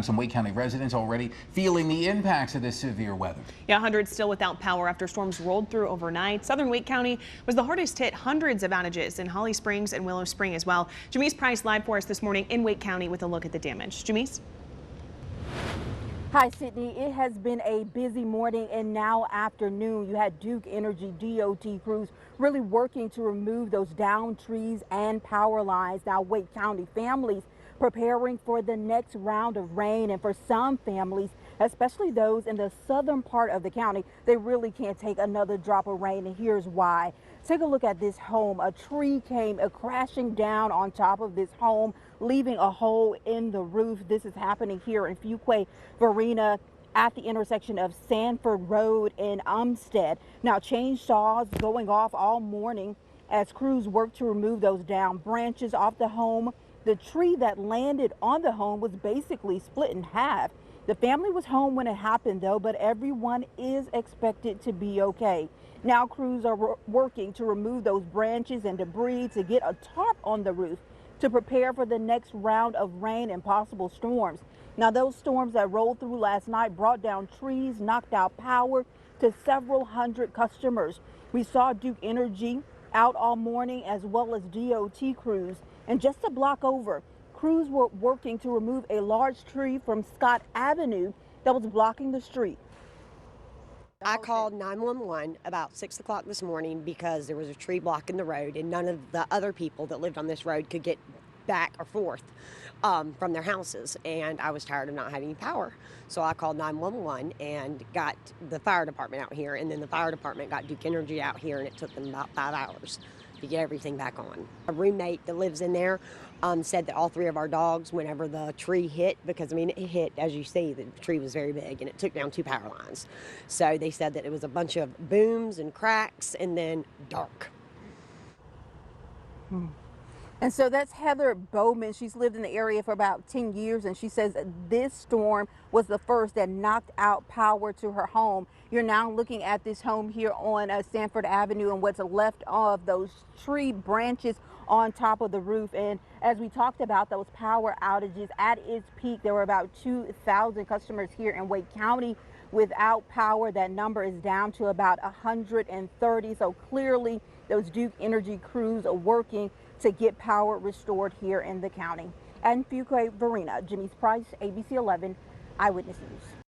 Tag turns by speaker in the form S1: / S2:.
S1: Some Wake County residents already feeling the impacts of this severe weather.
S2: Yeah, hundreds still without power after storms rolled through overnight. Southern Wake County was the hardest hit, hundreds of outages in Holly Springs and Willow Spring as well. Jamise Price live for us this morning in Wake County with a look at the damage. Jamise?
S3: Hi, Sydney. It has been a busy morning and now afternoon. You had Duke Energy DOT crews really working to remove those downed trees and power lines. Now, Wake County families preparing for the next round of rain, and for some families, especially those in the southern part of the county, they really can't take another drop of rain, and here's why. Take a look at this home. A tree came crashing down on top of this home, leaving a hole in the roof. This is happening here in Fuquay Varina at the intersection of Sanford Road and Umstead. Now, chainsaws going off all morning as crews work to remove those down branches off the home. The tree that landed on the home was basically split in half. The family was home when it happened, though, but everyone is expected to be okay. Now crews are working to remove those branches and debris to get a tarp on the roof to prepare for the next round of rain and possible storms. Now, those storms that rolled through last night brought down trees, knocked out power to several hundred customers. We saw Duke Energy out all morning, as well as DOT crews. And just a block over, crews were working to remove a large tree from Scott Avenue that was blocking the street.
S4: I called 911 about 6 o'clock this morning because there was a tree blocking the road, and none of the other people that lived on this road could get back or forth from their houses, and I was tired of not having power. So I called 911 and got the fire department out here, and then the fire department got Duke Energy out here, and it took them about 5 hours to get everything back on. A roommate that lives in there said that all 3 of our dogs, whenever the tree hit, because I mean it hit, as you see, the tree was very big and it took down 2 power lines. So they said that it was a bunch of booms and cracks and then dark.
S3: And so that's Heather Bowman. She's lived in the area for about 10 years, and she says this storm was the first that knocked out power to her home. You're now looking at this home here on Sanford Avenue and what's left of those tree branches on top of the roof. And as we talked about those power outages at its peak, there were about 2,000 customers here in Wake County without power. That number is down to about 130. So clearly those Duke Energy crews are working to get power restored here in the county. And Fuquay Varina, Jamise Price, ABC 11 Eyewitness News.